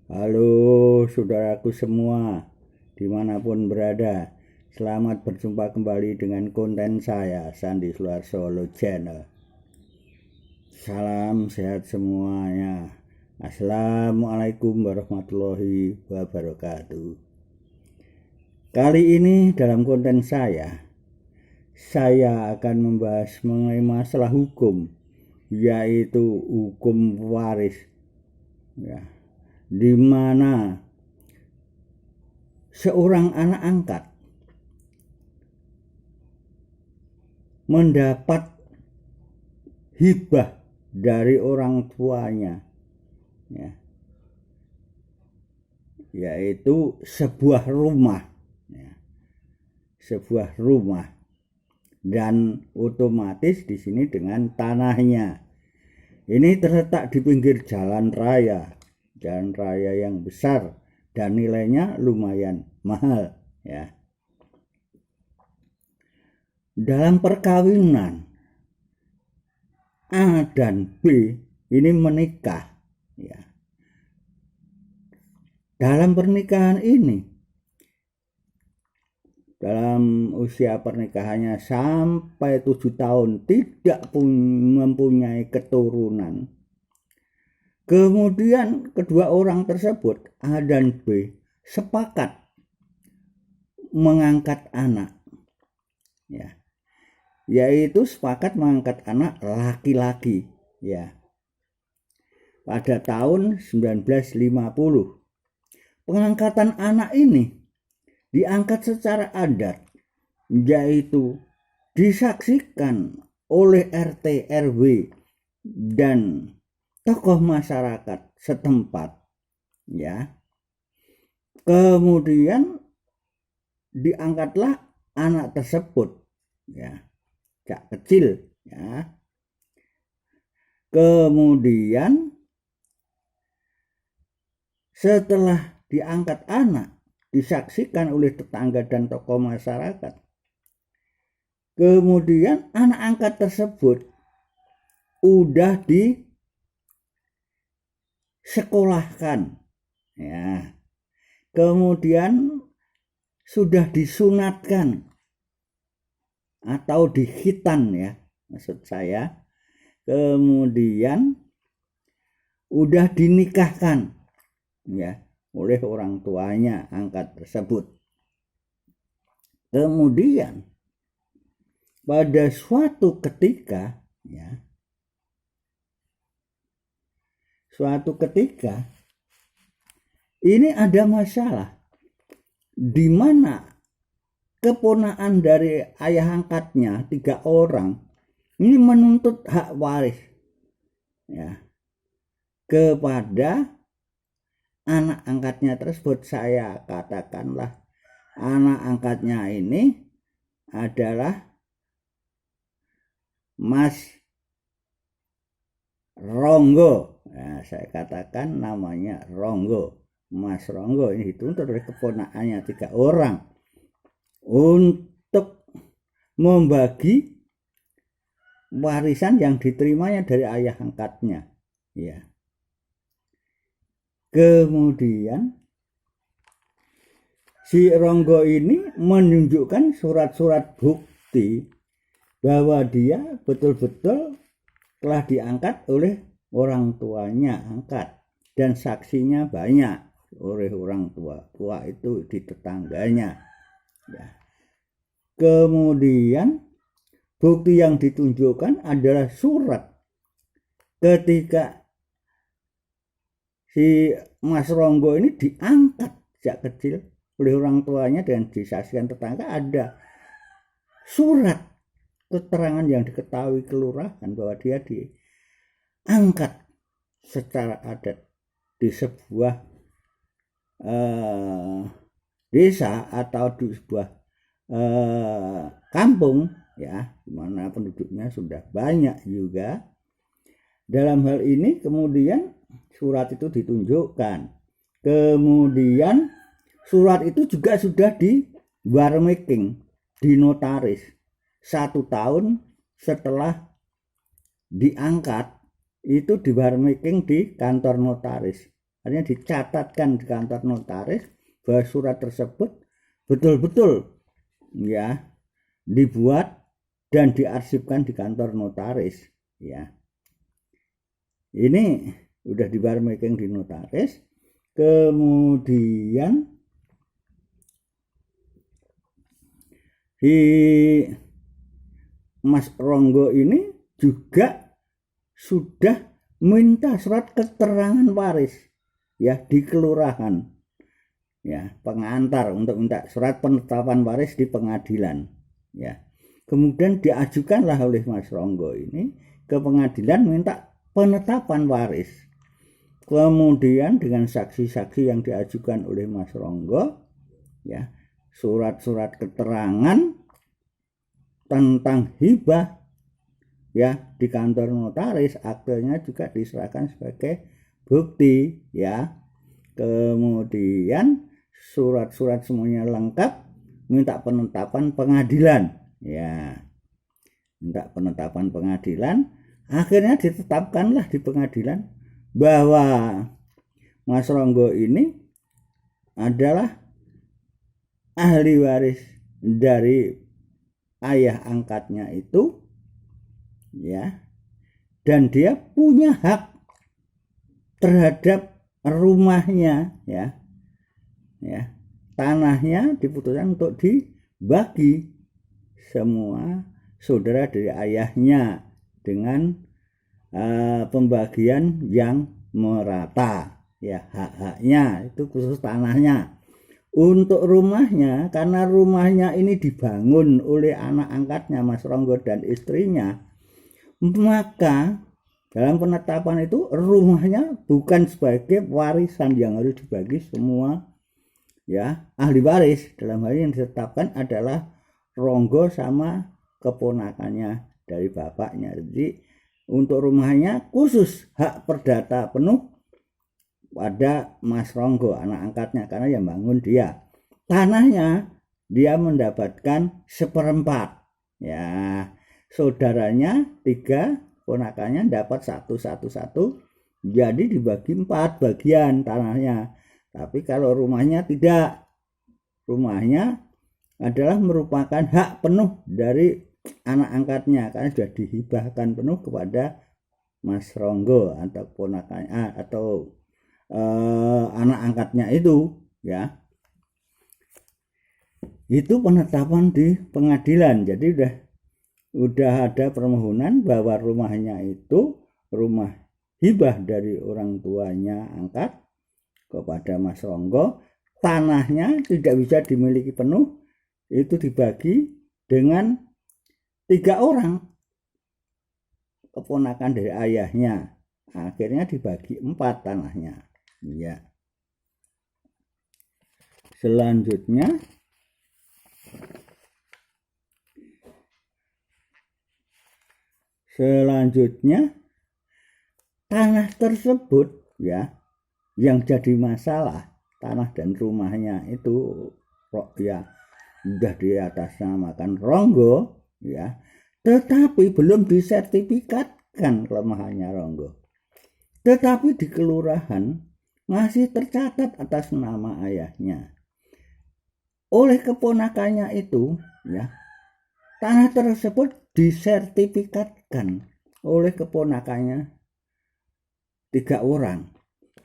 Halo saudaraku semua, dimanapun berada. Selamat berjumpa kembali dengan konten saya, Sandi Sularso Channel. Salam sehat semuanya. Assalamualaikum warahmatullahi wabarakatuh. Kali ini dalam konten saya akan membahas mengenai masalah hukum, yaitu hukum waris. Ya, di mana seorang anak angkat mendapat hibah dari orang tuanya, yaitu sebuah rumah, dan otomatis di sini dengan tanahnya. Ini terletak di pinggir jalan raya yang besar dan nilainya lumayan mahal, ya. Dalam perkawinan A dan B ini menikah, ya. Dalam pernikahan ini, dalam usia pernikahannya sampai 7 tahun tidak mempunyai keturunan. Kemudian kedua orang tersebut A dan B sepakat mengangkat anak, ya, yaitu sepakat mengangkat anak laki-laki, ya, pada tahun 1950. Pengangkatan anak ini diangkat secara adat, yaitu disaksikan oleh RT RW dan tokoh masyarakat setempat, ya. Kemudian diangkatlah anak tersebut, ya, sejak kecil, ya. Kemudian setelah diangkat anak, disaksikan oleh tetangga dan tokoh masyarakat, kemudian anak angkat tersebut udah disekolahkan, ya, kemudian sudah disunatkan atau dikhitan, ya, maksud saya, kemudian udah dinikahkan, ya, oleh orang tuanya angkat tersebut. Kemudian pada suatu ketika, ya, ini ada masalah di mana keponakan dari ayah angkatnya 3 orang ini menuntut hak waris, ya, kepada anak angkatnya tersebut. Saya katakanlah anak angkatnya ini adalah Mas Ronggo. Nah, saya katakan namanya Ronggo. Mas Ronggo ini dituntut oleh keponakannya 3 orang untuk membagi warisan yang diterimanya dari ayah angkatnya, ya. Kemudian si Ronggo ini menunjukkan surat-surat bukti bahwa dia betul-betul telah diangkat oleh orang tuanya angkat, dan saksinya banyak oleh orang tua itu di tetangganya, ya. Kemudian bukti yang ditunjukkan adalah surat ketika si Mas Ronggo ini diangkat sejak kecil oleh orang tuanya dan disaksikan tetangga. Ada surat keterangan yang diketahui kelurahan bahwa dia diangkat secara adat di sebuah desa atau di sebuah kampung, ya, dimana penduduknya sudah banyak juga. Dalam hal ini kemudian surat itu ditunjukkan. Kemudian surat itu juga sudah di warmaking, di notaris 1 tahun setelah diangkat, itu di warmaking di kantor notaris. artinya dicatatkan di kantor notaris bahwa surat tersebut betul-betul ya dibuat dan diarsipkan di kantor notaris ya. Ini udah dibar making di notaris. Kemudian si Mas Ronggo ini juga sudah minta surat keterangan waris ya di kelurahan ya, pengantar untuk minta surat penetapan waris di pengadilan ya. Kemudian diajukanlah oleh Mas Ronggo ini ke pengadilan minta penetapan waris. Kemudian dengan saksi-saksi yang diajukan oleh Mas Ronggo ya, surat-surat keterangan tentang hibah ya di kantor notaris, aktenya juga diserahkan sebagai bukti ya. Kemudian surat-surat semuanya lengkap, minta penetapan pengadilan ya, minta penetapan pengadilan. Akhirnya ditetapkanlah di pengadilan bahwa Mas Ronggo ini adalah ahli waris dari ayah angkatnya itu ya, dan dia punya hak terhadap rumahnya ya, tanahnya diputuskan untuk dibagi semua saudara dari ayahnya dengan pembagian yang merata ya, hak-haknya itu khusus tanahnya. Untuk rumahnya, karena rumahnya ini dibangun oleh anak angkatnya Mas Ronggo dan istrinya, maka dalam penetapan itu rumahnya bukan sebagai warisan yang harus dibagi semua ya ahli waris. Dalam hal yang ditetapkan adalah Ronggo sama keponakannya dari bapaknya. Jadi untuk rumahnya khusus hak perdata penuh pada Mas Ronggo anak angkatnya karena yang bangun dia. Tanahnya dia mendapatkan 1/4 ya, saudaranya 3, ponakannya dapat 1, jadi dibagi 4 bagian tanahnya. Tapi kalau rumahnya tidak, rumahnya adalah merupakan hak penuh dari anak angkatnya karena sudah dihibahkan penuh kepada Mas Ronggo atau ponakannya atau anak angkatnya itu ya. Itu penetapan di pengadilan. Jadi udah ada permohonan bahwa rumahnya itu rumah hibah dari orang tuanya angkat kepada Mas Ronggo. Tanahnya tidak bisa dimiliki penuh, itu dibagi dengan 3 orang keponakan dari ayahnya. Akhirnya dibagi 4 tanahnya ya. Selanjutnya tanah tersebut ya yang jadi masalah, tanah dan rumahnya itu ya sudah diatasnamakan Ronggo ya, tetapi belum disertifikatkan kelemahannya Ronggo. Tetapi di kelurahan masih tercatat atas nama ayahnya. Oleh keponakannya itu ya, tanah tersebut disertifikatkan oleh keponakannya 3 orang.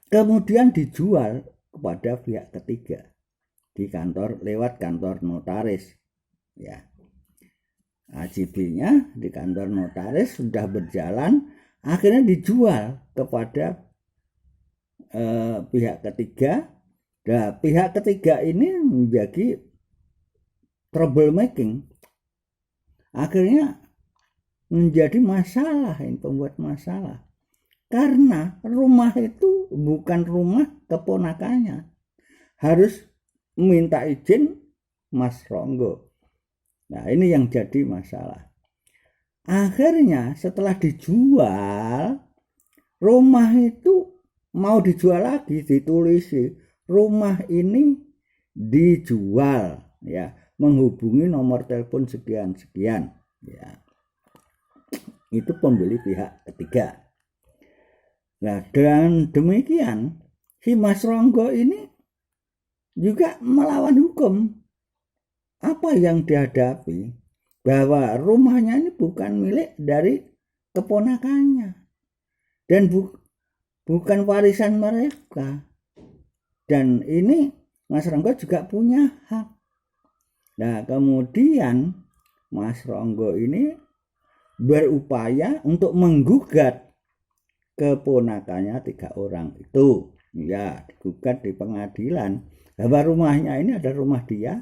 Kemudian dijual kepada pihak ketiga di kantor lewat kantor notaris ya. AJB-nya di kantor notaris sudah berjalan, akhirnya dijual kepada pihak ketiga. Nah, pihak ketiga ini menjadi troublemaking, akhirnya menjadi masalah, ini pembuat masalah karena rumah itu bukan rumah keponakannya, harus minta izin Mas Ronggo. Nah ini yang jadi masalah. Akhirnya setelah dijual, rumah itu mau dijual lagi, ditulisi rumah ini dijual ya, menghubungi nomor telepon sekian-sekian ya. Itu pembeli pihak ketiga. Nah, dengan demikian si Mas Ronggo ini juga melawan hukum. Apa yang dihadapi? Bahwa rumahnya ini bukan milik dari keponakannya dan bukan warisan mereka. Dan ini Mas Ronggo juga punya hak. Nah, kemudian Mas Ronggo ini berupaya untuk menggugat keponakannya 3 orang itu. Ya, digugat di pengadilan bahwa rumahnya ini adalah rumah dia,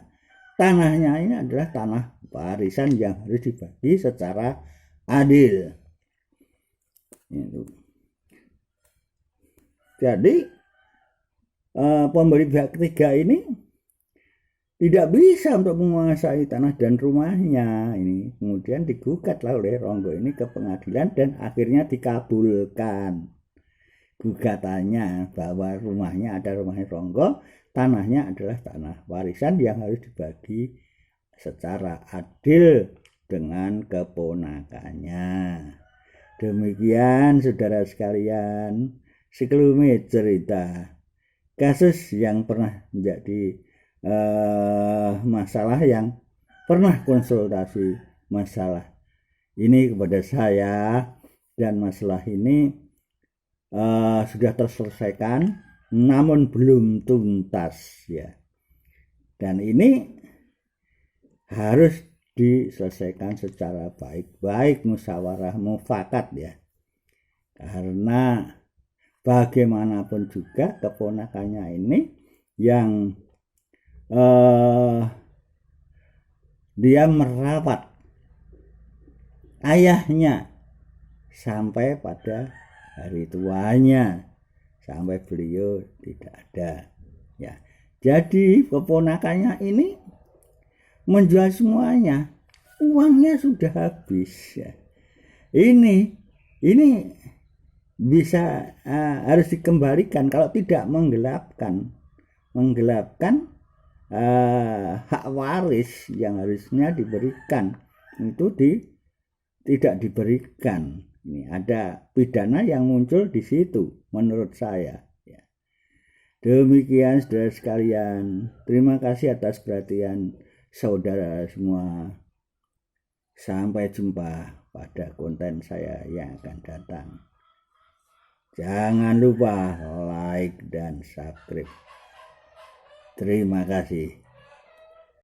tanahnya ini adalah tanah warisan yang harus dibagi secara adil. Itu. Jadi pembeli pihak ketiga ini tidak bisa untuk menguasai tanah dan rumahnya ini. Kemudian digugatlah oleh Ronggo ini ke pengadilan dan akhirnya dikabulkan gugatannya bahwa rumahnya ada rumahnya Ronggo, tanahnya adalah tanah warisan yang harus dibagi secara adil dengan keponakannya. Demikian saudara sekalian, sekelumit cerita kasus yang pernah menjadi masalah yang pernah konsultasi masalah ini kepada saya, dan masalah ini sudah terselesaikan namun belum tuntas ya, dan ini harus diselesaikan secara baik-baik, musyawarah mufakat ya, karena bagaimanapun juga keponakannya ini yang dia merawat ayahnya sampai pada hari tuanya, sampai beliau tidak ada ya. Jadi keponakannya ini menjual semuanya, uangnya sudah habis ya. Ini bisa harus dikembalikan, kalau tidak menggelapkan hak waris yang harusnya diberikan itu tidak diberikan. Ini ada pidana yang muncul di situ menurut saya ya. Demikian saudara sekalian, terima kasih atas perhatian saudara semua. Sampai jumpa pada konten saya yang akan datang. Jangan lupa like dan subscribe. Terima kasih.